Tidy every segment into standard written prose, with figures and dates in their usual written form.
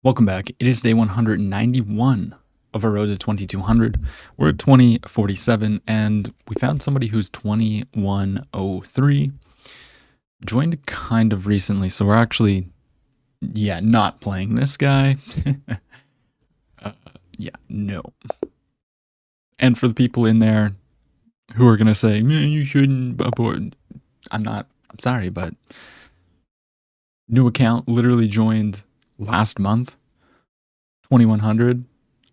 Welcome back. It is day 191 of our road to 2200. We're at 2047 and we found somebody who's 2103. Joined kind of recently, so we're actually, not playing this guy. uh, no. And for the people in there who are going to say, man, you shouldn't abort. I'm sorry, but new account literally joined last month, 2100.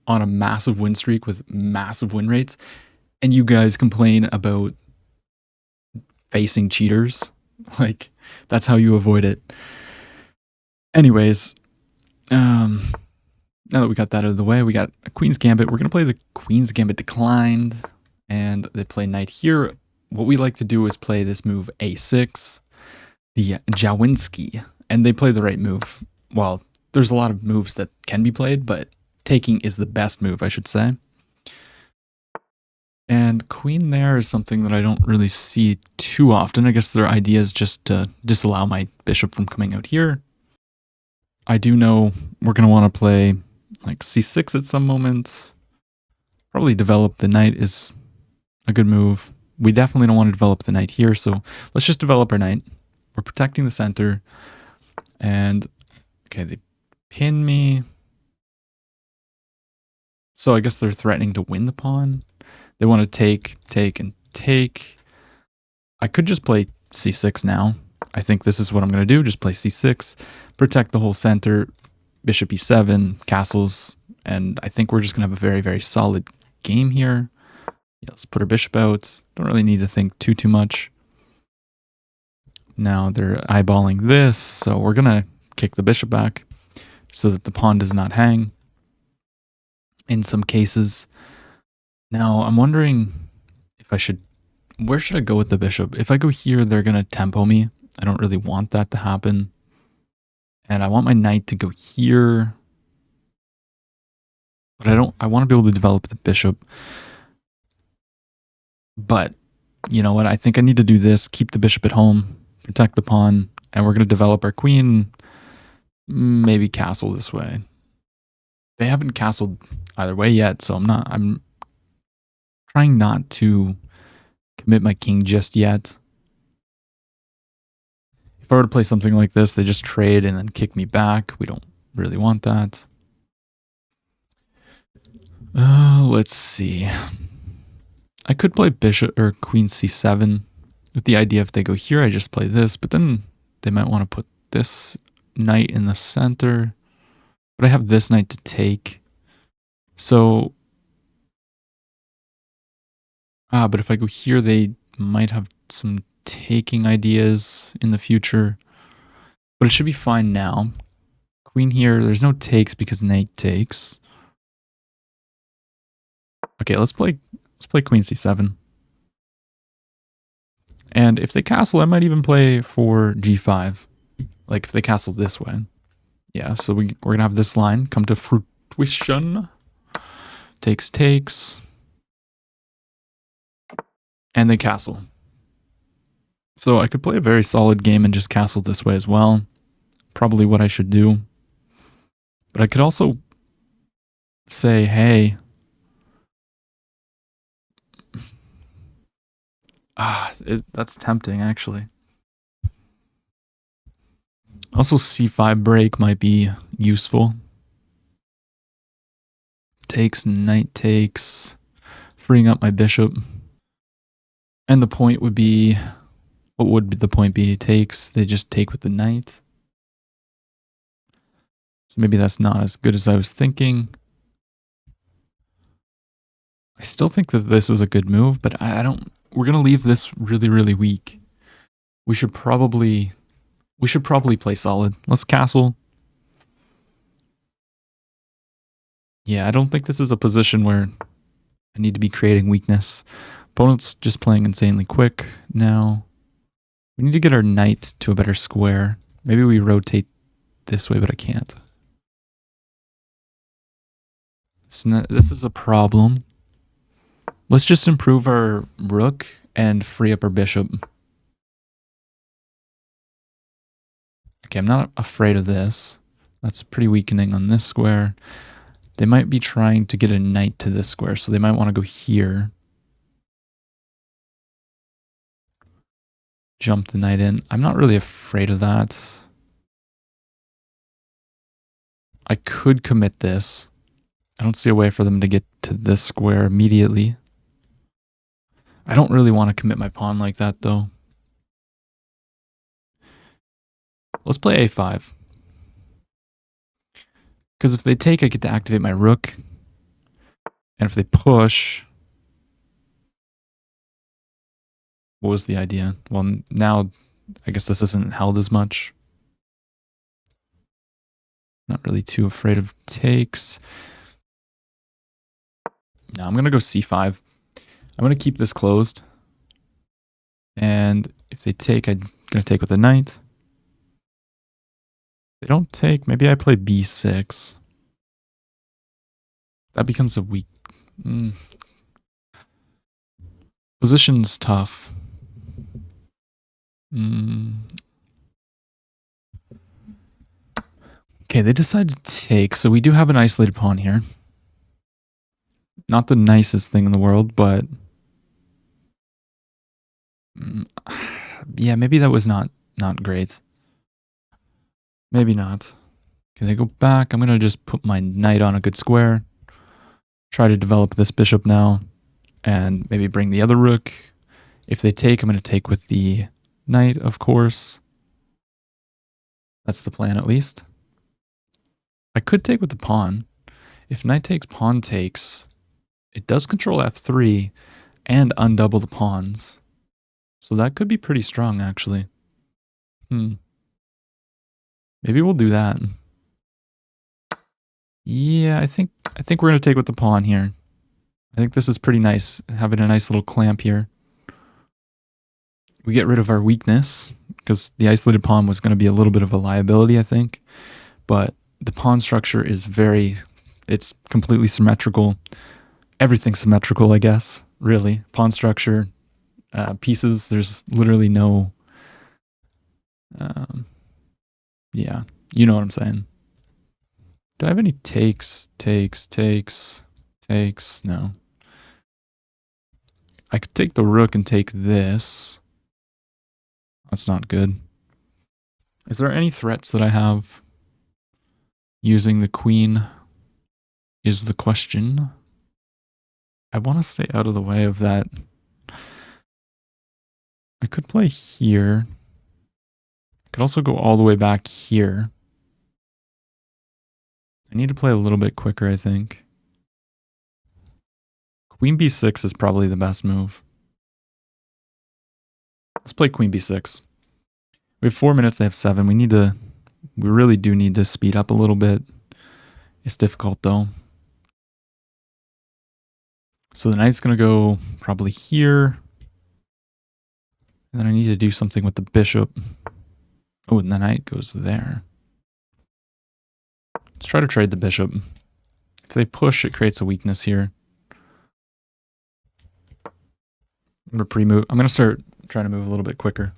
On a massive win streak with massive win rates, and you guys complain about facing cheaters. Like, that's how you avoid it. Anyways, now that we got that out of the way, we got a Queen's Gambit. We're going to play the Queen's Gambit Declined, and they play Knight here. What we like to do is play this move A6, the Jawinski, and they play the right move. Well, there's a lot of moves that can be played, but taking is the best move, I should say. And queen there is something that I don't really see too often. I guess their idea is just to disallow my bishop from coming out here. I do know we're going to want to play like c6 at some moment. Probably develop the knight is a good move. We definitely don't want to develop the knight here, so let's just develop our knight. We're protecting the center. And, okay, they pin me. So I guess they're threatening to win the pawn. They want to take, and take. I could just play c6 now. I think this is what I'm going to do. Just play c6, protect the whole center, bishop e7, castles, and I think we're just going to have a very, very solid game here. Yeah, let's put our bishop out. Don't really need to think too much. Now they're eyeballing this, so we're going to kick the bishop back so that the pawn does not hang in some cases. Now, I'm wondering if I should... Where should I go with the bishop? If I go here, they're going to tempo me. I don't really want that to happen. And I want my knight to go here. But I want to be able to develop the bishop. But, you know what? I think I need to do this. Keep the bishop at home. Protect the pawn. And we're going to develop our queen. Maybe castle this way. They haven't castled either way yet, so I'm trying not to commit my king just yet. If I were to play something like this, they just trade and then kick me back. We don't really want that. Let's see. I could play bishop or queen c7 with the idea if they go here, I just play this, but then they might want to put this knight in the center. But I have this knight to take. So, but if I go here, they might have some taking ideas in the future. But it should be fine now. Queen here, there's no takes because knight takes. Okay, let's play queen c7. And if they castle, I might even play for g5. Like if they castle this way. Yeah, so we're going to have this line come to fruition. Takes. And they castle. So I could play a very solid game and just castle this way as well. Probably what I should do. But I could also say, hey... that's tempting, actually. Also, c5 break might be useful. Takes, knight takes, freeing up my bishop. And the point would be... What would the point be? Takes, they just take with the knight. So maybe that's not as good as I was thinking. I still think that this is a good move, but I don't... We're going to leave this really, really weak. We should probably play solid. Let's castle. Yeah, I don't think this is a position where I need to be creating weakness. Opponent's just playing insanely quick now. We need to get our knight to a better square. Maybe we rotate this way, but I can't. So this is a problem. Let's just improve our rook and free up our bishop. Okay, I'm not afraid of this. That's pretty weakening on this square. They might be trying to get a knight to this square, so they might want to go here. Jump the knight in. I'm not really afraid of that. I could commit this. I don't see a way for them to get to this square immediately. I don't really want to commit my pawn like that, though. Let's play a5. Because if they take, I get to activate my rook. And if they push... What was the idea? Well, now I guess this isn't held as much. Not really too afraid of takes. Now I'm going to go c5. I'm going to keep this closed. And if they take, I'm going to take with a knight. If they don't take, maybe I play b6. That becomes a weak... Position's tough. Okay, they decide to take, so we do have an isolated pawn here. Not the nicest thing in the world, but... yeah, maybe that was not great. Maybe not. Okay, they go back. I'm going to just put my knight on a good square. Try to develop this bishop now. And maybe bring the other rook. If they take, I'm going to take with the knight, of course. That's the plan, at least. I could take with the pawn. If knight takes, pawn takes, it does control f3 and undouble the pawns. So that could be pretty strong, actually. Maybe we'll do that. Yeah, I think we're going to take with the pawn here. I think this is pretty nice, having a nice little clamp here. We get rid of our weakness, because the isolated pawn was going to be a little bit of a liability, I think. But the pawn structure is it's completely symmetrical. Everything's symmetrical, I guess, really. Pawn structure, pieces, there's literally no... yeah, you know what I'm saying. Do I have any takes? No. I could take the rook and take this. That's not good. Is there any threats that I have? Using the queen is the question. I want to stay out of the way of that. I could play here. I could also go all the way back here. I need to play a little bit quicker, I think. Queen b6 is probably the best move. Let's play queen b6. We have 4 minutes, they have 7. We really do need to speed up a little bit. It's difficult though. So the knight's going to go probably here. And then I need to do something with the bishop. Oh, and the knight goes there. Let's try to trade the bishop. If they push, it creates a weakness here. I'm going to pre-move. I'm going to start trying to move a little bit quicker.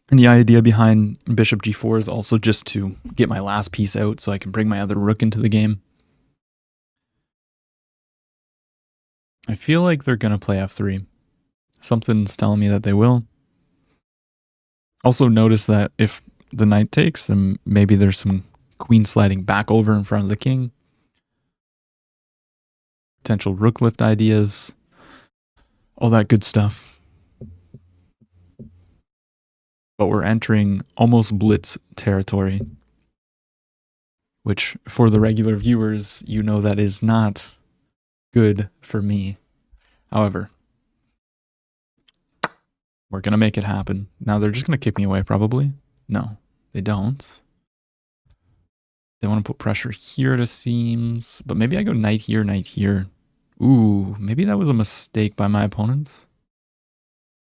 And the idea behind bishop g4 is also just to get my last piece out so I can bring my other rook into the game. I feel like they're going to play f3. Something's telling me that they will. Also notice that if the knight takes, then maybe there's some queen sliding back over in front of the king. Potential rook lift ideas. All that good stuff. But we're entering almost blitz territory. Which, for the regular viewers, you know that is not good for me. However, we're going to make it happen. Now they're just going to kick me away, probably. No, they don't. They want to put pressure here, it seems. But maybe I go knight here, knight here. Ooh, maybe that was a mistake by my opponent.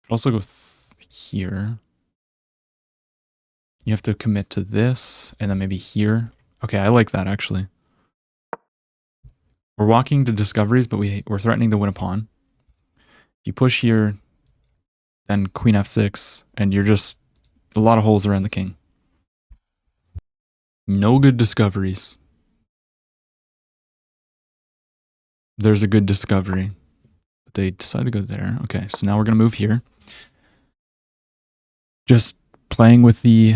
Could also go here. You have to commit to this, and then maybe here. Okay, I like that, actually. We're walking to discoveries, but we're threatening to win a pawn. If you push here, then queen f6, and you're just A lot of holes around the king. No good discoveries. There's a good discovery. But they decided to go there. Okay, so now we're going to move here. Just playing with the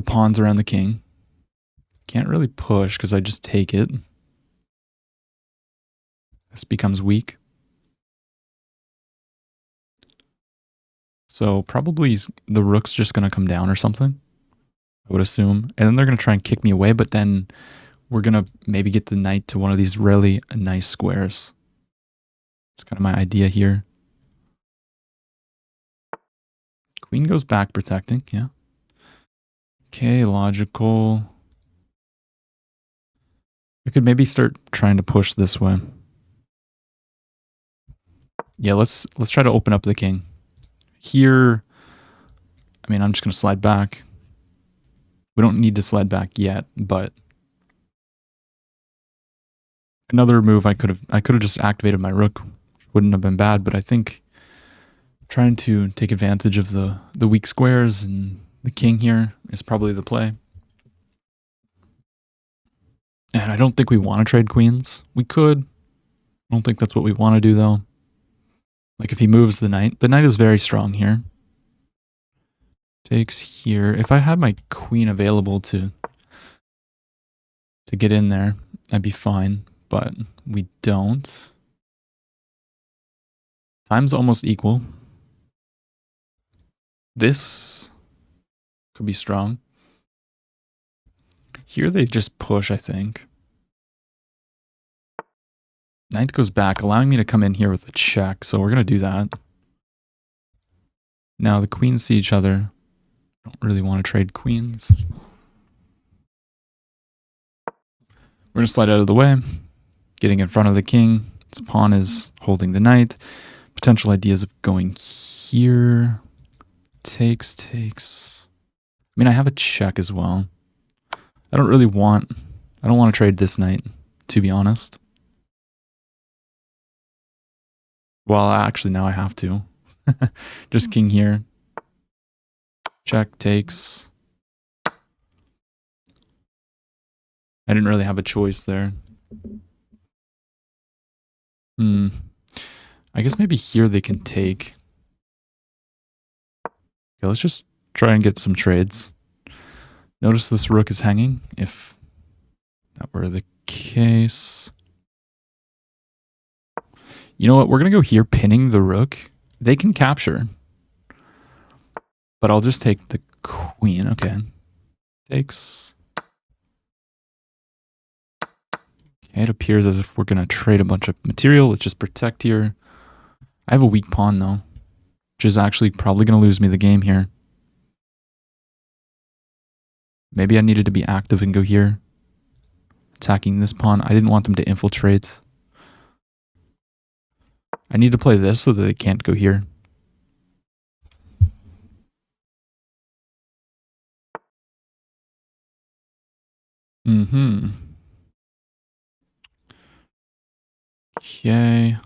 pawns around the king. Can't really push because I just take it. This becomes weak. So probably the rook's just going to come down or something, I would assume. And then they're going to try and kick me away, but then we're going to maybe get the knight to one of these really nice squares. It's kind of my idea here. Queen goes back protecting, yeah. Okay, logical. I could maybe start trying to push this way. Yeah, let's try to open up the king. Here, I mean, I'm just going to slide back. We don't need to slide back yet, but another move I could have just activated my rook. Wouldn't have been bad, but I think trying to take advantage of the weak squares and the king here is probably the play. And I don't think we want to trade queens. We could. I don't think that's what we want to do, though. Like, if he moves the knight is very strong here. Takes here. If I had my queen available to get in there, I'd be fine. But we don't. Time's almost equal. This could be strong. Here they just push, I think. Knight goes back, allowing me to come in here with a check, so we're going to do that. Now the queens see each other. Don't really want to trade queens. We're going to slide out of the way, getting in front of the king. This pawn is holding the knight. Potential ideas of going here. Takes. I mean, I have a check as well. I don't want to trade this knight, to be honest. Well, actually, now I have to. Just king here. Check, takes. I didn't really have a choice there. I guess maybe here they can take. Okay, let's just try and get some trades. Notice this rook is hanging, if that were the case. You know what? We're going to go here, pinning the rook. They can capture. But I'll just take the queen. Okay. Takes. Okay, it appears as if we're going to trade a bunch of material. Let's just protect here. I have a weak pawn, though, which is actually probably going to lose me the game here. Maybe I needed to be active and go here. Attacking this pawn. I didn't want them to infiltrate. I need to play this so that they can't go here. Okay.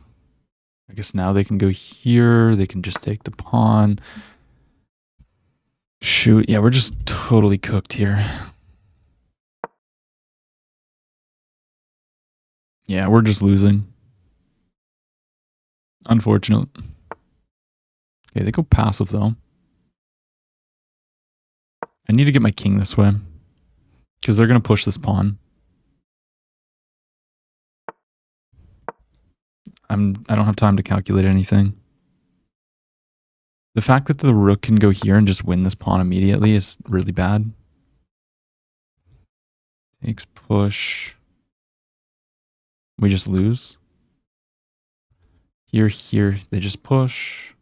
I guess now they can go here. They can just take the pawn. Shoot. Yeah, we're just totally cooked here. Yeah, we're just losing. Unfortunate. Okay, they go passive, though. I need to get my king this way, because they're going to push this pawn. I don't have time to calculate anything. The fact that the rook can go here and just win this pawn immediately is really bad. Takes push. We just lose. Here, they just push.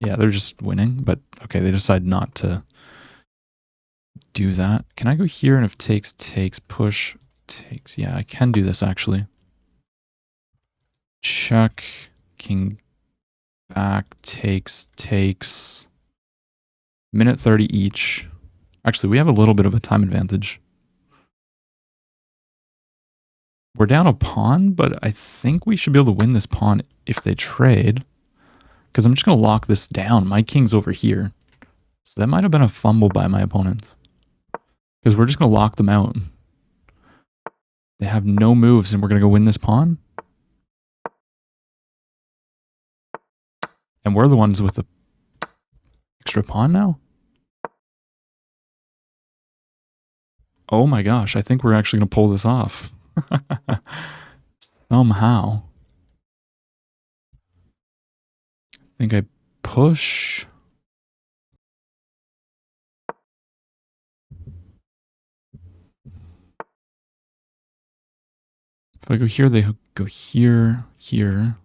Yeah, they're just winning, but okay, they decide not to do that. Can I go here and if takes, push, takes? Yeah, I can do this actually. Check, king back, takes. Minute 30 each. Actually, we have a little bit of a time advantage. We're down a pawn, but I think we should be able to win this pawn if they trade. Because I'm just going to lock this down. My king's over here. So that might have been a fumble by my opponent. Because we're just going to lock them out. They have no moves, and we're going to go win this pawn. And we're the ones with the extra pawn now? Oh my gosh, I think we're actually going to pull this off. Somehow. I think I push. If I go here, they go here, here.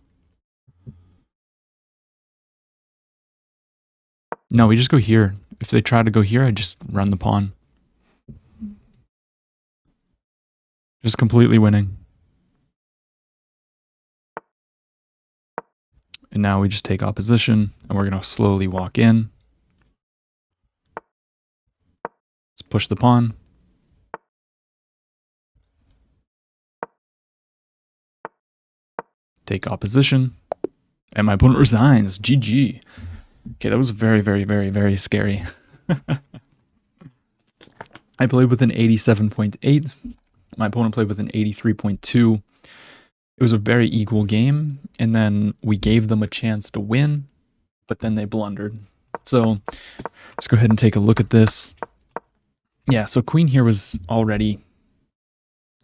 No, we just go here. If they try to go here, I just run the pawn. Just completely winning. And now we just take opposition, and we're going to slowly walk in. Let's push the pawn. Take opposition. And my opponent resigns. GG. Okay, that was very, very, very, very scary. I played with an 87.8. My opponent played with an 83.2. It was a very equal game, and then we gave them a chance to win, but then they blundered. So let's go ahead and take a look at this. Yeah, so queen here was already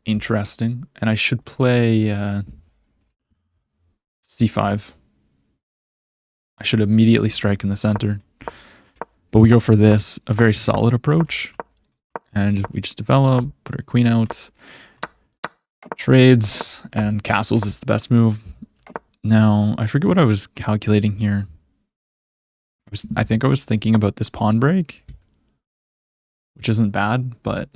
interesting, and I should play c5. I should immediately strike in the center. But we go for this, a very solid approach. And we just develop, put our queen out, trades, and castles is the best move. Now, I forget what I was calculating here. I think I was thinking about this pawn break, which isn't bad, but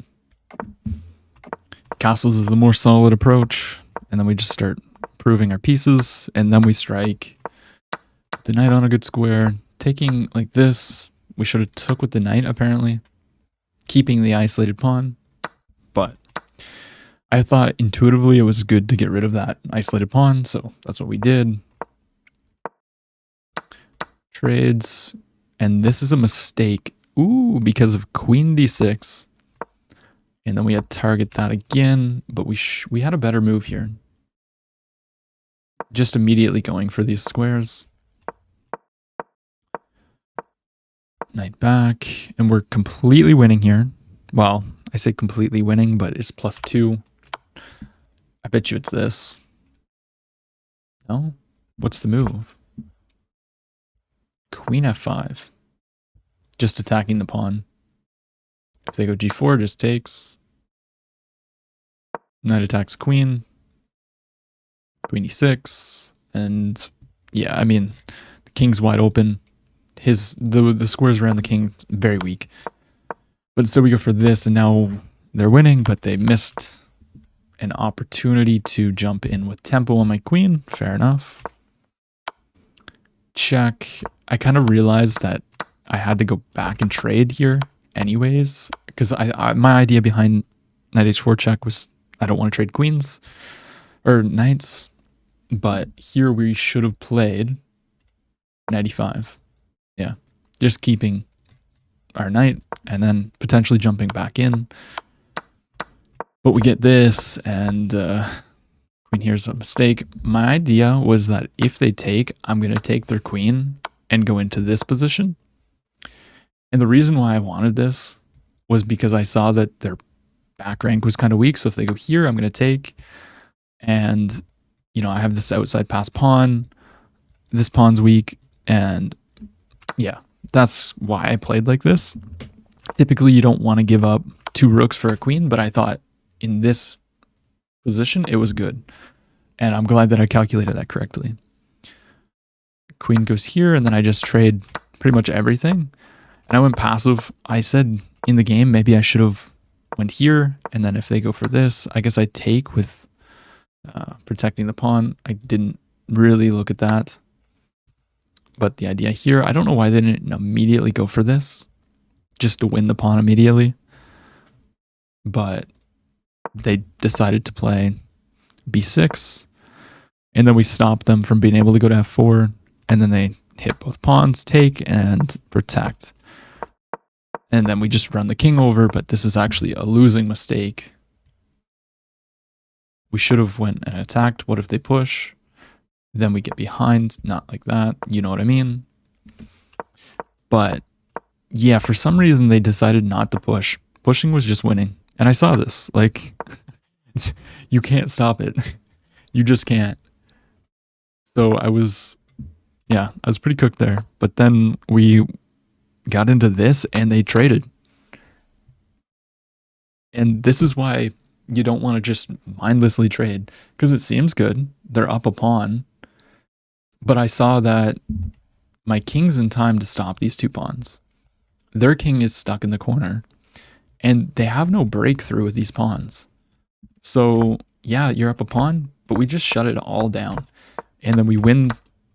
castles is the more solid approach. And then we just start improving our pieces, and then we strike the knight on a good square. Taking like this, we should have took with the knight, apparently. Keeping the isolated pawn, but I thought intuitively it was good to get rid of that isolated pawn, so that's what we did. Trades, and this is a mistake. Ooh, because of queen d6. And then we had to target that again, but we had a better move here. Just immediately going for these squares. Knight back, and we're completely winning here. Well, I say completely winning, but it's +2. I bet you it's this. No? What's the move? Queen f5. Just attacking the pawn. If they go g4, just takes. Knight attacks queen. Queen e6. And yeah, I mean, the king's wide open. The squares around the king very weak. But so we go for this, and now they're winning, but they missed an opportunity to jump in with tempo on my queen. Fair enough. Check. I kind of realized that I had to go back and trade here anyways, because my idea behind knight h4 check was I don't want to trade queens or knights, but here we should have played knight e5. Yeah, just keeping our knight and then potentially jumping back in. But we get this, and queen here's a mistake. My idea was that if they take, I'm going to take their queen and go into this position. And the reason why I wanted this was because I saw that their back rank was kind of weak. So if they go here, I'm going to take. And, you know, I have this outside pass pawn. This pawn's weak. And yeah, that's why I played like this. Typically, you don't want to give up 2 rooks for a queen, but I thought in this position, it was good. And I'm glad that I calculated that correctly. Queen goes here, and then I just trade pretty much everything. And I went passive. I said in the game, maybe I should have went here, and then if they go for this, I guess I take with protecting the pawn. I didn't really look at that. But the idea here, I don't know why they didn't immediately go for this, just to win the pawn immediately. But they decided to play b6, and then we stopped them from being able to go to f4, and then they hit both pawns, take, and protect. And then we just run the king over, but this is actually a losing mistake. We should have went and attacked. What if they push? Then we get behind, not like that. You know what I mean? But yeah, for some reason they decided not to push. Pushing was just winning. And I saw this. Like, you can't stop it. You just can't. So I was pretty cooked there. But then we got into this and they traded. And this is why you don't want to just mindlessly trade, because it seems good. They're up a pawn. But I saw that my king's in time to stop these two pawns. Their king is stuck in the corner. And they have no breakthrough with these pawns. So, yeah, you're up a pawn, but we just shut it all down. And then we win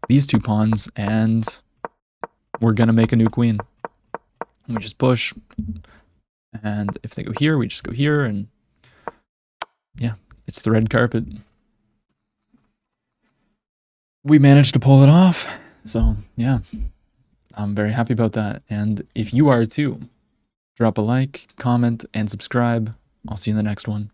these two pawns, and we're going to make a new queen. We just push. And if they go here, we just go here. And yeah, it's the red carpet. We managed to pull it off. So, yeah, I'm very happy about that. And if you are too, drop a like, comment, and subscribe. I'll see you in the next one.